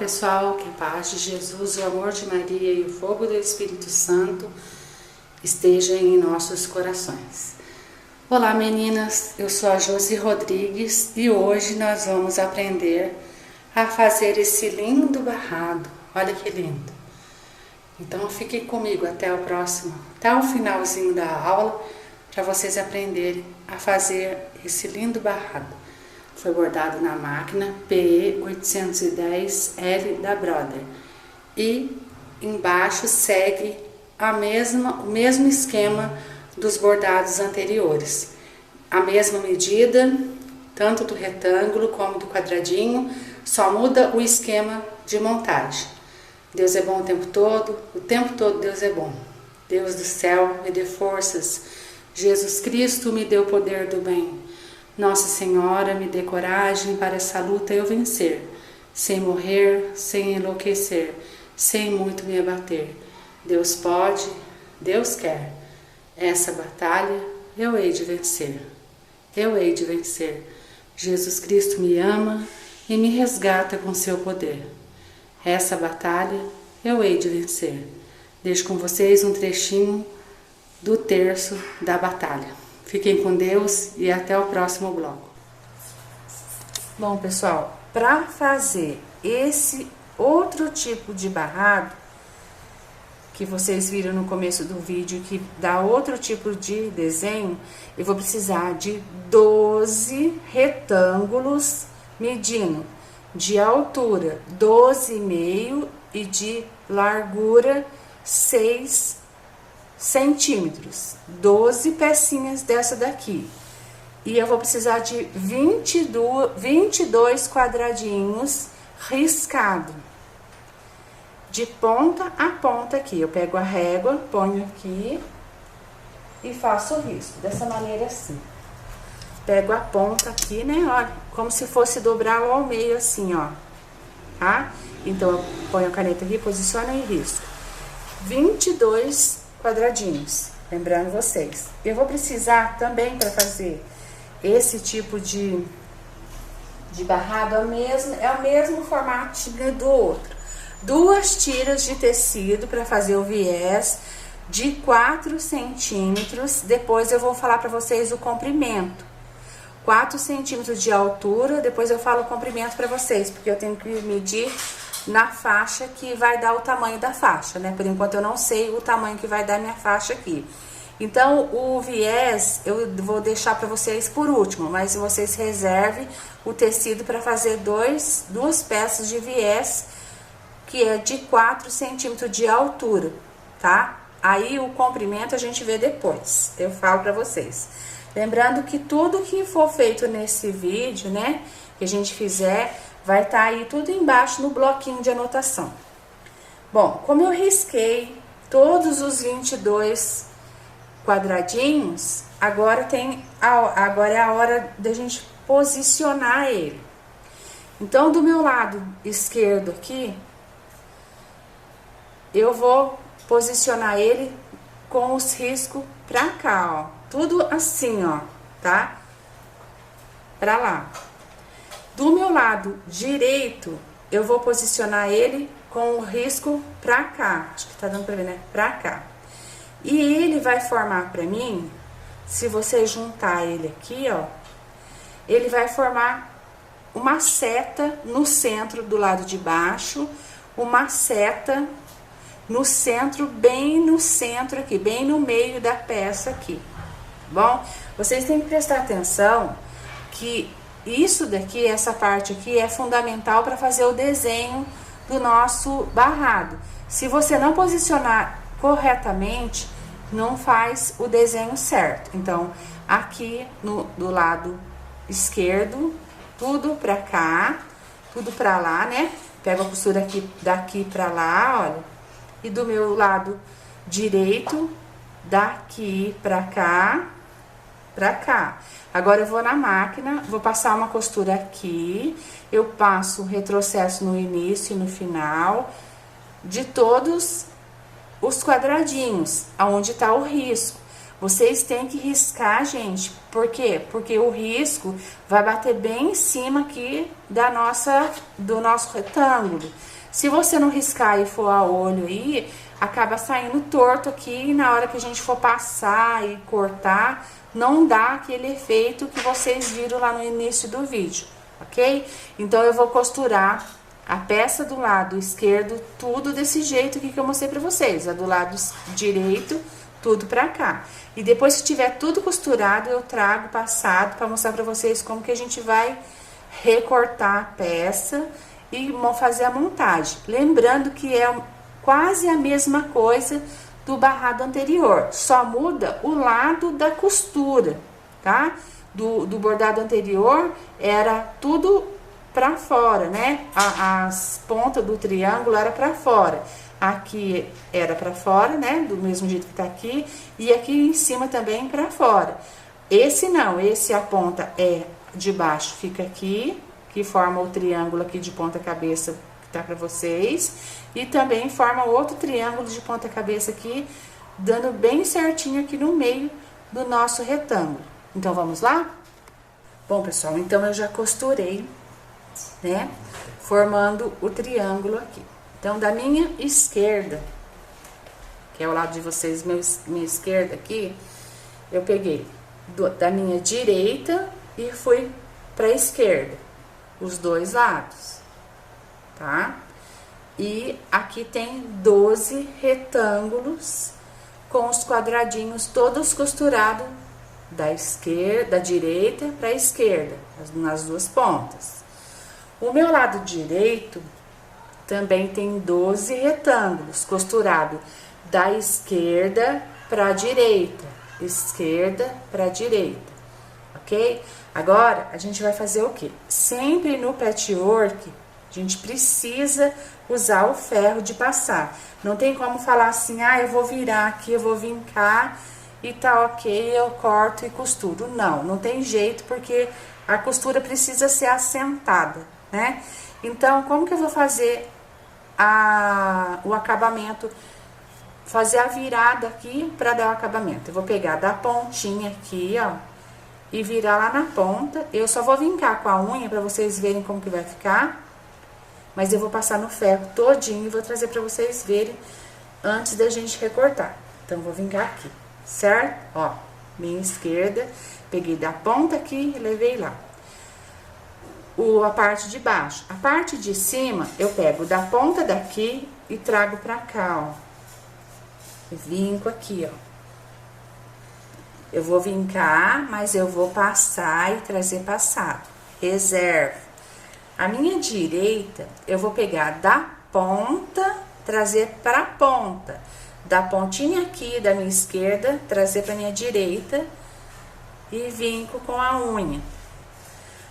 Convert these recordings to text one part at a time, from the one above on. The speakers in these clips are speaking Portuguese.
pessoal, que a paz de Jesus, o amor de Maria e o fogo do Espírito Santo estejam em nossos corações. Olá meninas, eu sou a Josi Rodrigues e hoje nós vamos aprender a fazer esse lindo barrado. Olha que lindo! Então fiquem comigo até o finalzinho da aula para vocês aprenderem a fazer esse lindo barrado. Foi bordado na máquina PE 810L da Brother. E embaixo segue o mesmo esquema dos bordados anteriores. A mesma medida, tanto do retângulo como do quadradinho, só muda o esquema de montagem. Deus é bom o tempo todo Deus é bom. Deus do céu, me dê forças. Jesus Cristo me deu o poder do bem. Nossa Senhora, me dê coragem para essa luta eu vencer, sem morrer, sem enlouquecer, sem muito me abater. Deus pode, Deus quer. Essa batalha eu hei de vencer. Eu hei de vencer. Jesus Cristo me ama e me resgata com seu poder. Essa batalha eu hei de vencer. Deixo com vocês um trechinho do terço da batalha. Fiquem com Deus e até o próximo bloco. Bom, pessoal, para fazer esse outro tipo de barrado, que vocês viram no começo do vídeo, que dá outro tipo de desenho, eu vou precisar de 12 retângulos medindo de altura 12,5 e de largura 6 centímetros, 12 pecinhas dessa daqui. E eu vou precisar de 22 quadradinhos riscado, de ponta a ponta aqui. Eu pego a régua, ponho aqui e faço o risco, dessa maneira assim. Pego a ponta aqui, né, olha, como se fosse dobrá-lo ao meio assim, ó, tá? Então, eu ponho a caneta aqui, posiciono e risco. 22 quadradinhos, lembrando vocês. Eu vou precisar também, para fazer esse tipo de barrado, é o mesmo formatinho do outro. 2 tiras de tecido para fazer o viés de 4 centímetros. Depois eu vou falar para vocês o comprimento. 4 centímetros de altura, depois eu falo o comprimento para vocês, porque eu tenho que medir na faixa que vai dar o tamanho da faixa, né? Por enquanto eu não sei o tamanho que vai dar minha faixa aqui. Então, o viés eu vou deixar para vocês por último, mas vocês reservem o tecido para fazer duas peças de viés, que é de 4 centímetros de altura, tá? Aí, o comprimento a gente vê depois, eu falo para vocês. Lembrando que tudo que for feito nesse vídeo, né, que a gente fizer, vai estar aí tudo embaixo no bloquinho de anotação. Bom, como eu risquei todos os 22 quadradinhos, agora é a hora da gente posicionar ele. Então, do meu lado esquerdo aqui, eu vou posicionar ele com os riscos pra cá, ó. Tudo assim, ó, tá? Pra lá. Do meu lado direito, eu vou posicionar ele com o risco pra cá. Acho que tá dando pra ver, né? Pra cá. E ele vai formar pra mim, se você juntar ele aqui, ó, ele vai formar uma seta no centro do lado de baixo, uma seta no centro, bem no centro aqui, bem no meio da peça aqui. Bom, vocês têm que prestar atenção que isso daqui, essa parte aqui, é fundamental para fazer o desenho do nosso barrado. Se você não posicionar corretamente, não faz o desenho certo. Então, aqui do lado esquerdo, tudo pra cá, tudo pra lá, né? Pego a costura aqui, daqui pra lá, olha. E do meu lado direito, daqui pra cá, pra cá. Agora eu vou na máquina, vou passar uma costura aqui, eu passo o retrocesso no início e no final de todos os quadradinhos, aonde tá o risco. Vocês têm que riscar, gente. Por quê? Porque o risco vai bater bem em cima aqui do nosso retângulo. Se você não riscar e for a olho aí, acaba saindo torto aqui e na hora que a gente for passar e cortar, não dá aquele efeito que vocês viram lá no início do vídeo, ok? Então eu vou costurar a peça do lado esquerdo, tudo desse jeito aqui que eu mostrei pra vocês. A do lado direito, tudo pra cá. E depois que tiver tudo costurado, eu trago passado pra mostrar pra vocês como que a gente vai recortar a peça e fazer a montagem. Lembrando que é quase a mesma coisa do barrado anterior, só muda o lado da costura, tá? Do bordado anterior era tudo pra fora, né? As pontas do triângulo era pra fora. Aqui era pra fora, né? Do mesmo jeito que tá aqui. E aqui em cima também pra fora. Esse não, esse a ponta é de baixo, fica aqui, que forma o triângulo aqui de ponta cabeça que tá pra vocês. E também forma outro triângulo de ponta cabeça aqui, dando bem certinho aqui no meio do nosso retângulo. Então, vamos lá? Bom, pessoal, então eu já costurei, né, formando o triângulo aqui. Então, da minha esquerda, que é o lado de vocês, minha esquerda aqui, eu peguei da minha direita e fui pra esquerda, os dois lados, tá? E aqui tem 12 retângulos com os quadradinhos todos costurados da esquerda, da direita pra esquerda, nas duas pontas. O meu lado direito também tem 12 retângulos costurados da esquerda para a direita, esquerda para a direita, ok? Agora, a gente vai fazer o quê? Sempre no patchwork, a gente precisa usar o ferro de passar. Não tem como falar assim, ah, eu vou virar aqui, eu vou vincar e tá ok, eu corto e costuro. Não, não tem jeito, porque a costura precisa ser assentada, né? Então, como que eu vou fazer o acabamento, fazer a virada aqui para dar o acabamento? Eu vou pegar da pontinha aqui, ó, e virar lá na ponta. Eu só vou vincar com a unha para vocês verem como que vai ficar, mas eu vou passar no ferro todinho e vou trazer para vocês verem antes da gente recortar. Então, vou vincar aqui, certo? Ó, minha esquerda, peguei da ponta aqui e levei lá. A parte de baixo. A parte de cima, eu pego da ponta daqui e trago pra cá, ó. Vinco aqui, ó. Eu vou vincar, mas eu vou passar e trazer passado. Reserva. A minha direita, eu vou pegar da ponta, trazer pra ponta. Da pontinha aqui da minha esquerda, trazer pra minha direita e vinco com a unha.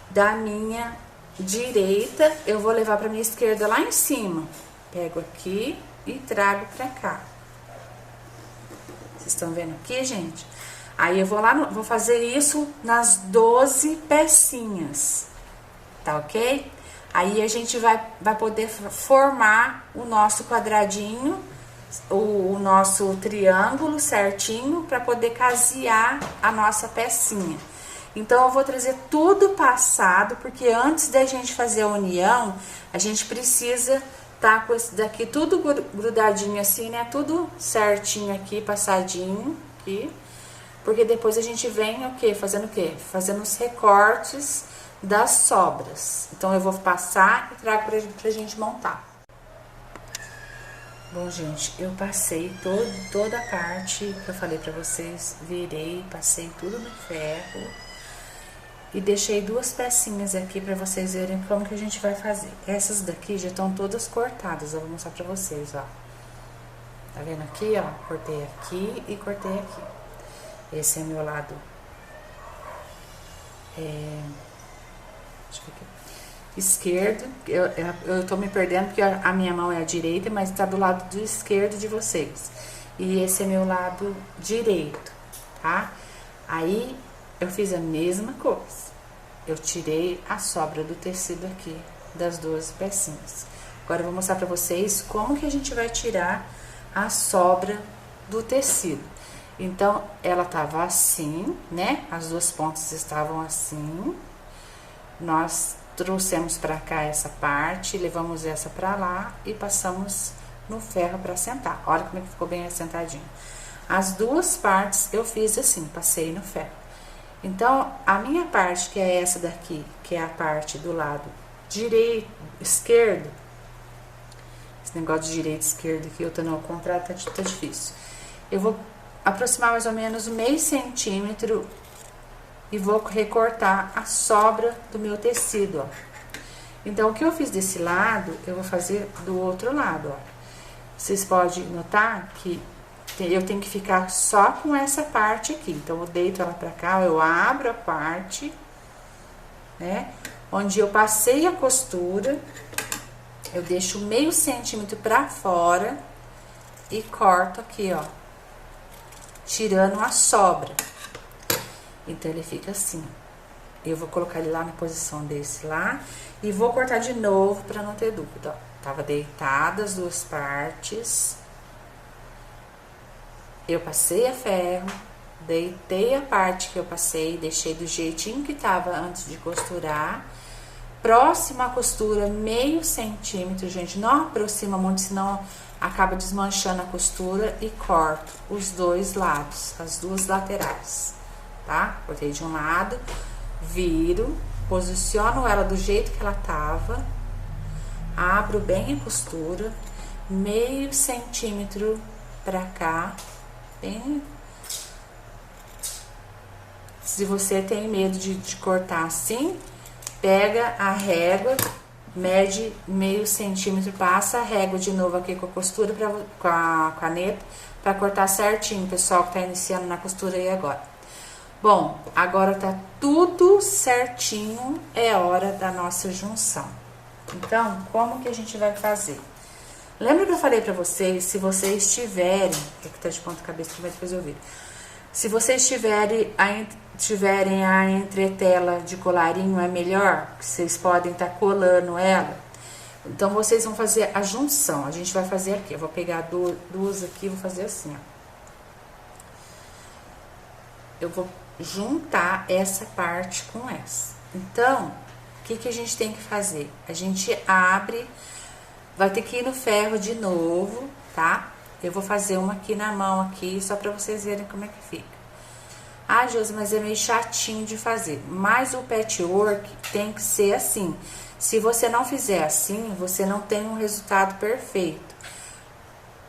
Da minha direita, eu vou levar pra minha esquerda lá em cima. Pego aqui e trago pra cá. Vocês estão vendo aqui, gente? Aí eu vou lá, vou fazer isso nas 12 pecinhas, tá ok? Aí a gente vai poder formar o nosso quadradinho, o nosso triângulo certinho, pra poder casear a nossa pecinha. Então, eu vou trazer tudo passado, porque antes da gente fazer a união, a gente precisa tá com esse daqui tudo grudadinho assim, né? Tudo certinho aqui, passadinho aqui. Porque depois a gente vem o quê? Fazendo o quê? Fazendo os recortes das sobras. Então, eu vou passar e trago pra gente montar. Bom, gente, eu passei toda a parte que eu falei pra vocês, virei, passei tudo no ferro. E deixei duas pecinhas aqui pra vocês verem como que a gente vai fazer. Essas daqui já estão todas cortadas, eu vou mostrar pra vocês, ó. Tá vendo aqui, ó? Cortei aqui e cortei aqui. Esse é meu lado. Deixa eu ver aqui. Esquerdo. Eu tô me perdendo porque a minha mão é a direita, mas tá do lado do esquerdo de vocês. E esse é meu lado direito, tá? Aí, eu fiz a mesma coisa. Eu tirei a sobra do tecido aqui, das 12 pecinhas. Agora, eu vou mostrar pra vocês como que a gente vai tirar a sobra do tecido. Então, ela tava assim, né? As duas pontas estavam assim. trouxemos pra cá essa parte, levamos essa pra lá e passamos no ferro pra assentar. Olha como é que ficou bem assentadinho. As duas partes eu fiz assim, passei no ferro. Então, a minha parte, que é essa daqui, que é a parte do lado direito, esquerdo, esse negócio de direito e esquerdo aqui, eu tô no contrário, tá difícil. Eu vou aproximar mais ou menos meio centímetro e vou recortar a sobra do meu tecido, ó. Então, o que eu fiz desse lado, eu vou fazer do outro lado, ó. Vocês podem notar que eu tenho que ficar só com essa parte aqui. Então, eu deito ela pra cá, eu abro a parte, né? Onde eu passei a costura, eu deixo meio centímetro pra fora e corto aqui, ó, tirando a sobra. Então, ele fica assim. Eu vou colocar ele lá na posição desse lá e vou cortar de novo pra não ter dúvida, ó. Tava deitada as duas partes. Eu passei a ferro, deitei a parte que eu passei, deixei do jeitinho que tava antes de costurar. Próxima costura, meio centímetro, gente, não aproxima muito, senão acaba desmanchando a costura, e corto os dois lados, as duas laterais, tá? Cortei de um lado, viro, posiciono ela do jeito que ela tava, abro bem a costura, meio centímetro pra cá, bem. Se você tem medo de cortar assim, pega a régua, mede meio centímetro, passa a régua de novo aqui com a costura, com a caneta, pra cortar certinho, pessoal que tá iniciando na costura aí agora. Bom, agora tá tudo certinho, é hora da nossa junção. Então, como que a gente vai fazer? Lembra que eu falei pra vocês, se vocês tiverem, que tá de ponta cabeça, primeiro depois eu viro. Se vocês tiverem a entretela de colarinho, é melhor, que vocês podem estar colando ela. Então, vocês vão fazer a junção. A gente vai fazer aqui, eu vou pegar duas aqui e vou fazer assim, ó. Eu vou juntar essa parte com essa. Então, o que a gente tem que fazer? A gente abre, vai ter que ir no ferro de novo, tá? Eu vou fazer uma aqui na mão, aqui, só pra vocês verem como é que fica. Ah, Josi, mas é meio chatinho de fazer. Mas o patchwork tem que ser assim. Se você não fizer assim, você não tem um resultado perfeito.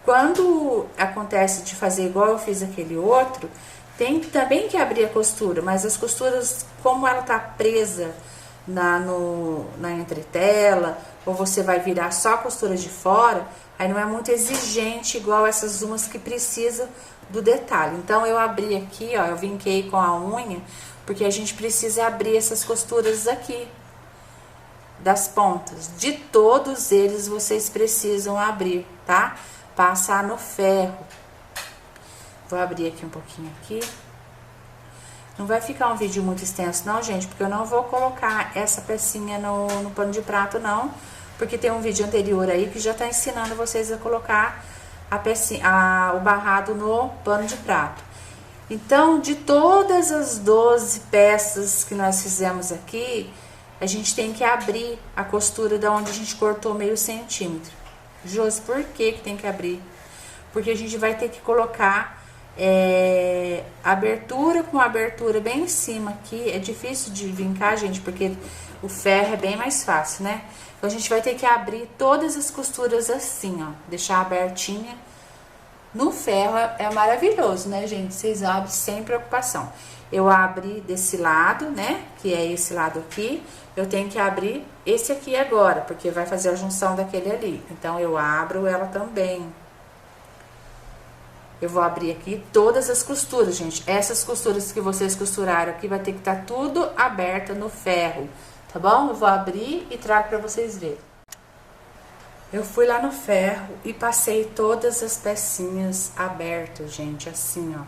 Quando acontece de fazer igual eu fiz aquele outro, tem também que abrir a costura, mas as costuras, como ela tá presa na entretela, ou você vai virar só a costura de fora, aí não é muito exigente igual essas umas que precisam do detalhe. Então, eu abri aqui, ó, eu vinquei com a unha, porque a gente precisa abrir essas costuras aqui, das pontas. De todos eles, vocês precisam abrir, tá? Passar no ferro. Vou abrir aqui um pouquinho aqui. Não vai ficar um vídeo muito extenso não, gente, porque eu não vou colocar essa pecinha no pano de prato, não. Porque tem um vídeo anterior aí que já tá ensinando vocês a colocar a pecinha, o barrado no pano de prato. Então, de todas as 12 peças que nós fizemos aqui, a gente tem que abrir a costura da onde a gente cortou meio centímetro. Josi, por que tem que abrir? Porque a gente vai ter que colocar abertura com abertura bem em cima aqui. É difícil de vincar, gente, porque o ferro é bem mais fácil, né? Então, a gente vai ter que abrir todas as costuras assim, ó, deixar abertinha. No ferro é maravilhoso, né, gente? Vocês abrem sem preocupação. Eu abri desse lado, né, que é esse lado aqui. Eu tenho que abrir esse aqui agora, porque vai fazer a junção daquele ali. Então, eu abro ela também. Eu vou abrir aqui todas as costuras, gente. Essas costuras que vocês costuraram aqui vai ter que estar tudo aberta no ferro, tá bom? Eu vou abrir e trago pra vocês verem. Eu fui lá no ferro e passei todas as pecinhas abertas, gente, assim, ó.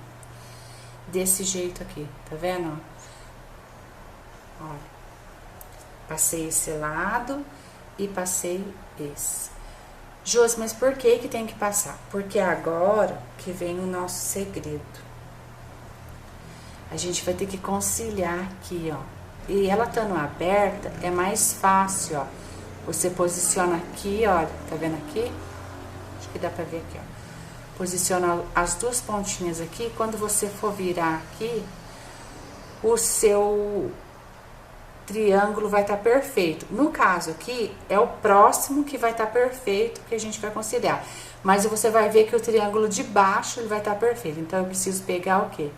Desse jeito aqui, tá vendo? Olha. Passei esse lado e passei esse. Josi, mas por que tem que passar? Porque agora que vem o nosso segredo. A gente vai ter que conciliar aqui, ó. E ela estando aberta, é mais fácil, ó. Você posiciona aqui, olha, tá vendo aqui? Acho que dá pra ver aqui, ó. Posiciona as duas pontinhas aqui, quando você for virar aqui, o seu triângulo vai estar perfeito. No caso aqui, é o próximo que vai estar perfeito, que a gente vai conciliar. Mas você vai ver que o triângulo de baixo, ele vai estar perfeito. Então, eu preciso pegar o quê?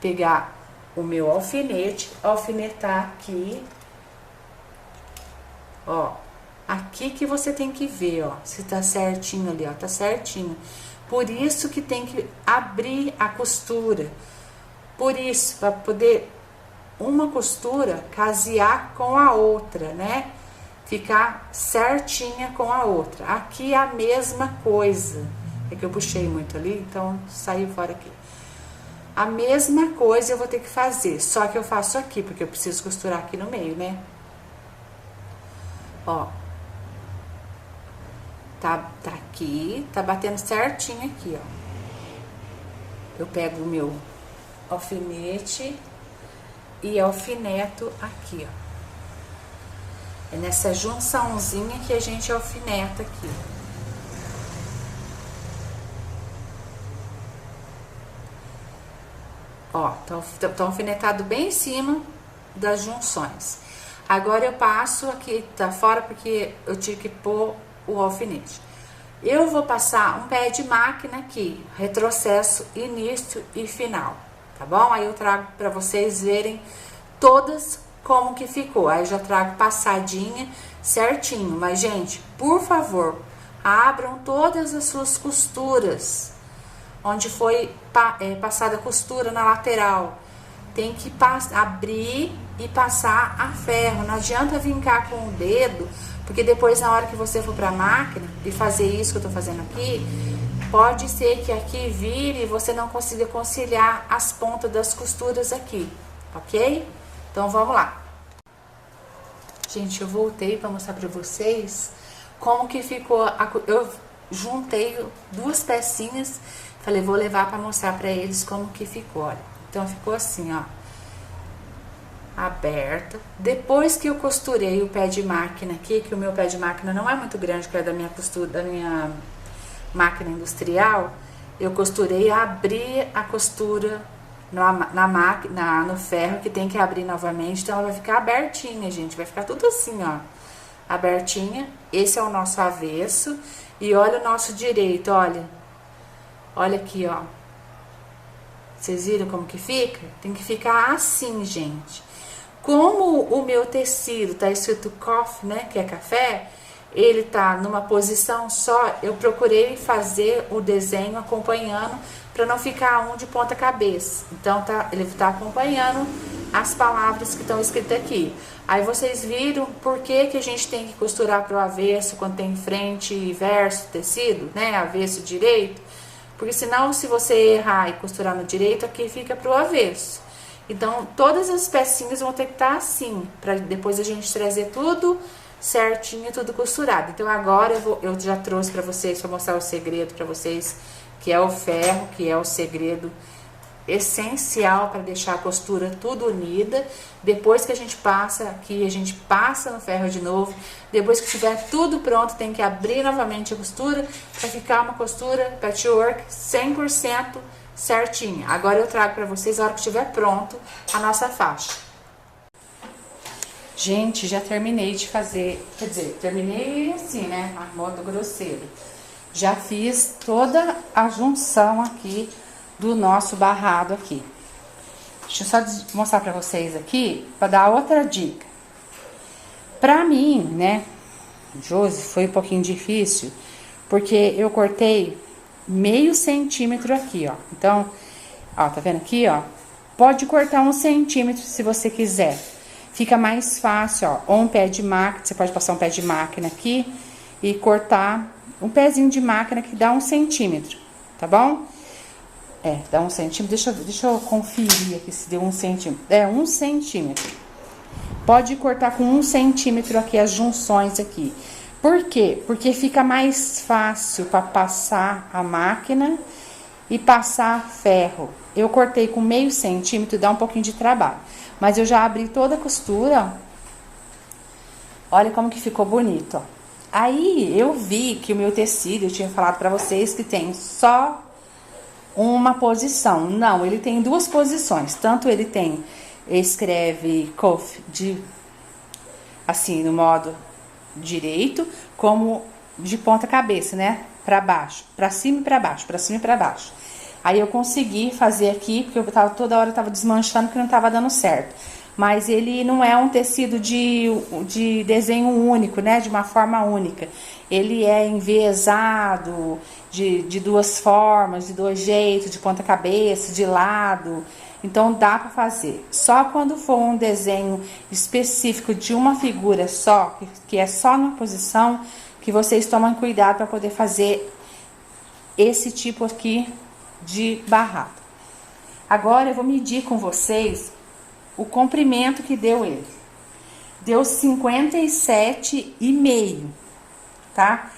Pegar o meu alfinete, alfinetar aqui, ó, aqui que você tem que ver, ó, se tá certinho ali, ó, tá certinho. Por isso que tem que abrir a costura, por isso, para poder uma costura casear com a outra, né, ficar certinha com a outra. Aqui é a mesma coisa, é que eu puxei muito ali, então saiu fora aqui. A mesma coisa eu vou ter que fazer, só que eu faço aqui, porque eu preciso costurar aqui no meio, né? Ó. Tá aqui, tá batendo certinho aqui, ó. Eu pego o meu alfinete e alfineto aqui, ó. É nessa junçãozinha que a gente alfineta aqui. Ó, tá alfinetado bem em cima das junções. Agora eu passo aqui, tá fora, porque eu tive que pôr o alfinete. Eu vou passar um pé de máquina aqui, retrocesso, início e final, tá bom? Aí eu trago pra vocês verem todas como que ficou. Aí eu já trago passadinha certinho. Mas, gente, por favor, abram todas as suas costuras onde foi passada a costura na lateral. Tem que abrir e passar a ferro. Não adianta vincar com o dedo, porque depois, na hora que você for pra máquina e fazer isso que eu tô fazendo aqui, pode ser que aqui vire e você não consiga conciliar as pontas das costuras aqui, ok? Então, vamos lá. Gente, eu voltei pra mostrar pra vocês como que ficou. Eu juntei duas pecinhas. Falei, vou levar pra mostrar pra eles como que ficou, olha. Então, ficou assim, ó. Aberta. Depois que eu costurei o pé de máquina aqui, que o meu pé de máquina não é muito grande, que é da minha costura, da minha máquina industrial, eu costurei, abri a costura na máquina, no ferro, que tem que abrir novamente, então ela vai ficar abertinha, gente. Vai ficar tudo assim, ó. Abertinha. Esse é o nosso avesso. E olha o nosso direito, olha. Olha aqui, ó. Vocês viram como que fica? Tem que ficar assim, gente. Como o meu tecido tá escrito coffee, né, que é café, ele tá numa posição só, eu procurei fazer o desenho acompanhando para não ficar um de ponta cabeça. Então, ele tá acompanhando as palavras que estão escritas aqui. Aí vocês viram por que que a gente tem que costurar pro avesso quando tem frente e verso tecido, né, avesso e direito? Porque senão, se você errar e costurar no direito, aqui fica pro avesso. Então, todas as pecinhas vão ter que estar assim, para depois a gente trazer tudo certinho, tudo costurado. Então, agora eu já trouxe para vocês, para mostrar o segredo para vocês, que é o ferro, que é o segredo essencial para deixar a costura tudo unida. Depois que a gente passa aqui, a gente passa no ferro de novo. Depois que tiver tudo pronto, tem que abrir novamente a costura para ficar uma costura patchwork 100% certinha. Agora eu trago para vocês, a hora que estiver pronto, a nossa faixa. Gente, já terminei de fazer, quer dizer, terminei assim, né, a modo grosseiro. Já fiz toda a junção aqui do nosso barrado aqui. Deixa eu só mostrar pra vocês aqui, pra dar outra dica. Pra mim, né, Josi, foi um pouquinho difícil, porque eu cortei meio centímetro aqui, ó. Então, ó, tá vendo aqui, ó? Pode cortar 1 centímetro se você quiser. Fica mais fácil, ó. Ou um pé de máquina, você pode passar um pé de máquina aqui e cortar um pezinho de máquina que dá 1 centímetro, tá bom? É, dá 1 centímetro. Deixa eu conferir aqui se deu 1 centímetro. É, 1 centímetro. Pode cortar com 1 centímetro aqui as junções aqui. Por quê? Porque fica mais fácil para passar a máquina e passar ferro. eu cortei com meio centímetro, dá um pouquinho de trabalho. Mas eu já abri toda a costura, ó. Olha como que ficou bonito, ó. Aí, eu vi que o meu tecido, eu tinha falado pra vocês que tem só uma posição. Não, ele tem duas posições. Tanto ele tem, escreve cuff assim, no modo direito, como de ponta cabeça, né? Pra baixo, pra cima e pra baixo, pra cima e pra baixo. Aí eu consegui fazer aqui, porque toda hora eu tava desmanchando, porque não tava dando certo. Mas ele não é um tecido de desenho único, né? De uma forma única. Ele é enviesado, de duas formas, de dois jeitos, de ponta cabeça, de lado. Então dá para fazer. Só quando for um desenho específico de uma figura só, que é só numa posição, que vocês tomam cuidado para poder fazer esse tipo aqui de barrado. Agora eu vou medir com vocês o comprimento que deu ele. Deu 57,5, tá?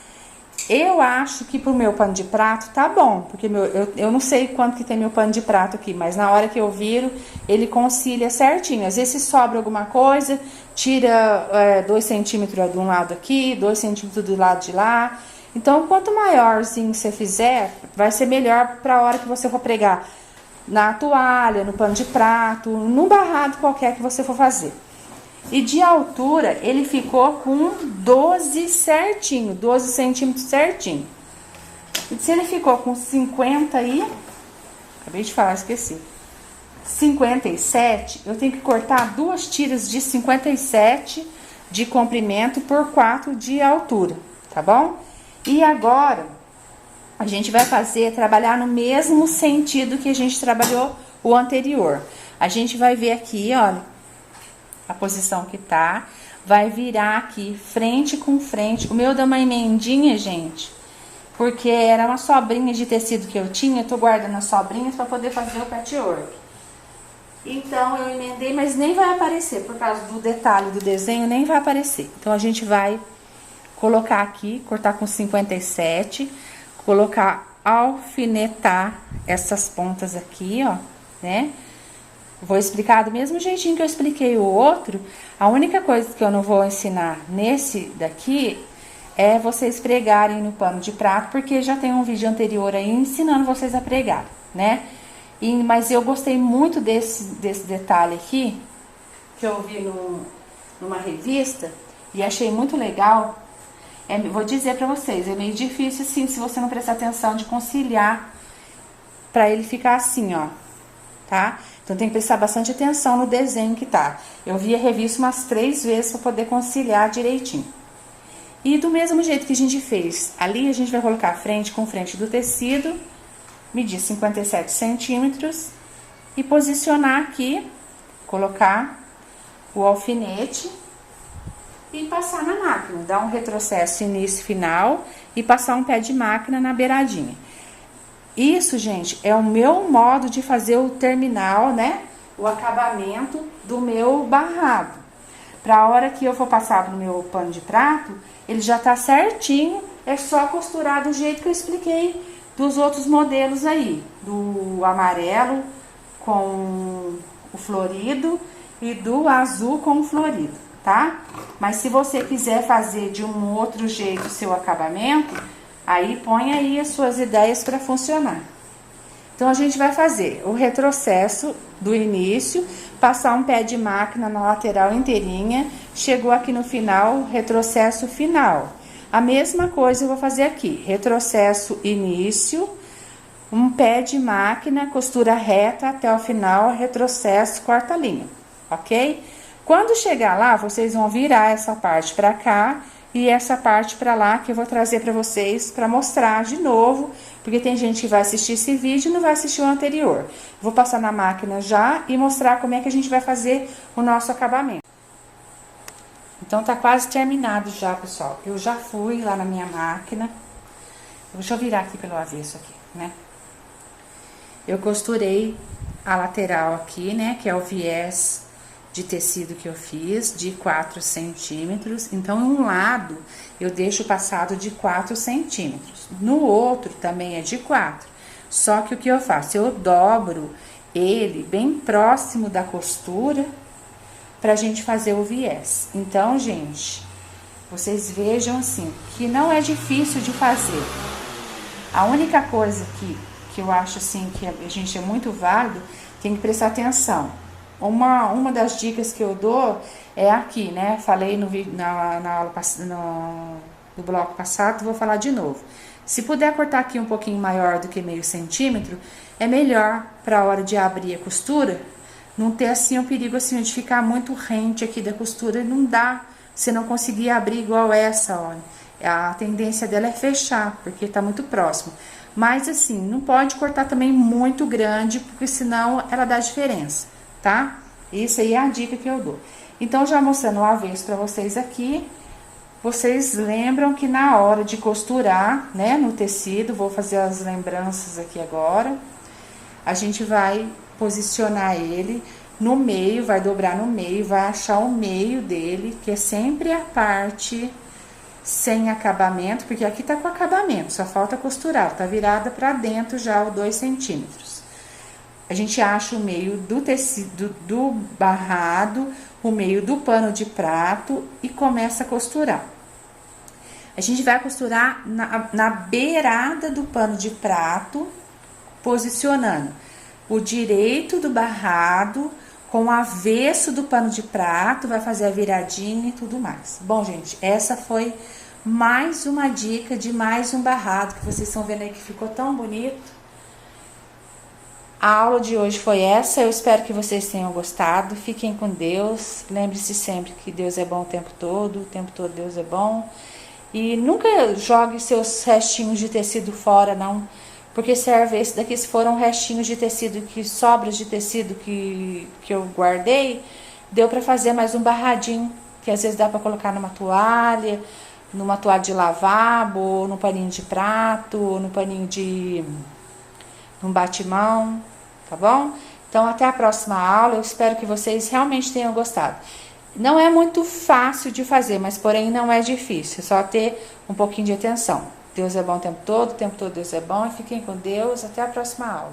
Eu acho que pro meu pano de prato tá bom, porque eu não sei quanto que tem meu pano de prato aqui, mas na hora que eu viro, ele concilia certinho. Às vezes se sobra alguma coisa, tira 2 centímetros de um lado aqui, 2 centímetros do lado de lá. Então, quanto maiorzinho você fizer, vai ser melhor pra hora que você for pregar na toalha, no pano de prato, no barrado qualquer que você for fazer. E de altura, ele ficou com 12 certinho, 12 centímetros certinho. E se ele ficou com 50 aí, acabei de falar, esqueci. 57, eu tenho que cortar 2 tiras de 57 de comprimento por 4 de altura, tá bom? E agora, a gente vai trabalhar no mesmo sentido que a gente trabalhou o anterior. A gente vai ver aqui, olha, a posição que tá, vai virar aqui, frente com frente. O meu deu uma emendinha, gente, porque era uma sobrinha de tecido que eu tinha, eu tô guardando as sobrinhas para poder fazer o patchwork. Então, eu emendei, mas nem vai aparecer, por causa do detalhe do desenho, nem vai aparecer. Então, a gente vai colocar aqui, cortar com 57, colocar, alfinetar essas pontas aqui, ó, né? Vou explicar do mesmo jeitinho que eu expliquei o outro. A única coisa que eu não vou ensinar nesse daqui é vocês pregarem no pano de prato, porque já tem um vídeo anterior aí ensinando vocês a pregar, né? Mas eu gostei muito desse detalhe aqui, que eu vi numa revista, e achei muito legal. Vou dizer pra vocês, é meio difícil assim, se você não prestar atenção, de conciliar pra ele ficar assim, ó, tá? Então tem que prestar bastante atenção no desenho que tá. Eu vi a revista umas 3 vezes para poder conciliar direitinho. E do mesmo jeito que a gente fez, ali a gente vai colocar frente com frente do tecido, medir 57 centímetros e posicionar aqui, colocar o alfinete e passar na máquina. Dar um retrocesso início e final e passar um pé de máquina na beiradinha. Isso, gente, é o meu modo de fazer o terminal, né? O acabamento do meu barrado. Pra hora que eu for passar no meu pano de prato, ele já tá certinho. É só costurar do jeito que eu expliquei dos outros modelos aí. Do amarelo com o florido e do azul com o florido, tá? Mas se você quiser fazer de um outro jeito o seu acabamento, aí põe aí as suas ideias para funcionar. Então, a gente vai fazer o retrocesso do início, passar um pé de máquina na lateral inteirinha, chegou aqui no final, retrocesso final. A mesma coisa eu vou fazer aqui, retrocesso início, um pé de máquina, costura reta até o final, retrocesso, corta a linha, ok? Quando chegar lá, vocês vão virar essa parte para cá, e essa parte pra lá que eu vou trazer pra vocês pra mostrar de novo, porque tem gente que vai assistir esse vídeo e não vai assistir o anterior. Vou passar na máquina já e mostrar como é que a gente vai fazer o nosso acabamento. Então tá quase terminado já, pessoal. Eu já fui lá na minha máquina. Deixa eu virar aqui pelo avesso aqui, né? Eu costurei a lateral aqui, né, que é o viés de tecido que eu fiz, de 4 centímetros. Então, um lado eu deixo passado de 4 centímetros. No outro também é de 4. Só que o que eu faço? Eu dobro ele bem próximo da costura pra gente fazer o viés. Então, gente, vocês vejam assim, que não é difícil de fazer. A única coisa que eu acho assim, que a gente é muito válido, tem que prestar atenção. Uma das dicas que eu dou é aqui, né? Falei no vídeo, na aula no bloco passado, vou falar de novo. Se puder cortar aqui um pouquinho maior do que meio centímetro, é melhor para a hora de abrir a costura, não ter assim o perigo assim de ficar muito rente aqui da costura, não dá, você não conseguir abrir igual essa, olha. A tendência dela é fechar, porque tá muito próximo. Mas assim, não pode cortar também muito grande, porque senão ela dá diferença, tá? Isso aí é a dica que eu dou. Então, já mostrando o avesso para vocês aqui, vocês lembram que na hora de costurar, né, no tecido, vou fazer as lembranças aqui agora, a gente vai posicionar ele no meio, vai dobrar no meio, vai achar o meio dele, que é sempre a parte sem acabamento, porque aqui tá com acabamento, só falta costurar, tá virada pra dentro já o 2 centímetros. A gente acha o meio do tecido do barrado, o meio do pano de prato e começa a costurar. A gente vai costurar na beirada do pano de prato, posicionando o direito do barrado com o avesso do pano de prato, vai fazer a viradinha e tudo mais. Bom, gente, essa foi mais uma dica de mais um barrado, que vocês estão vendo aí que ficou tão bonito. A aula de hoje foi essa, eu espero que vocês tenham gostado. Fiquem com Deus, lembre-se sempre que Deus é bom o tempo todo Deus é bom. E nunca jogue seus restinhos de tecido fora, não, porque serve, esse daqui se foram restinhos de tecido, sobras de tecido que eu guardei, deu pra fazer mais um barradinho, que às vezes dá pra colocar numa toalha de lavabo, ou no paninho de prato, ou no paninho num batimão, tá bom? Então, até a próxima aula, eu espero que vocês realmente tenham gostado. Não é muito fácil de fazer, mas porém não é difícil, é só ter um pouquinho de atenção. Deus é bom o tempo todo Deus é bom, e fiquem com Deus, até a próxima aula.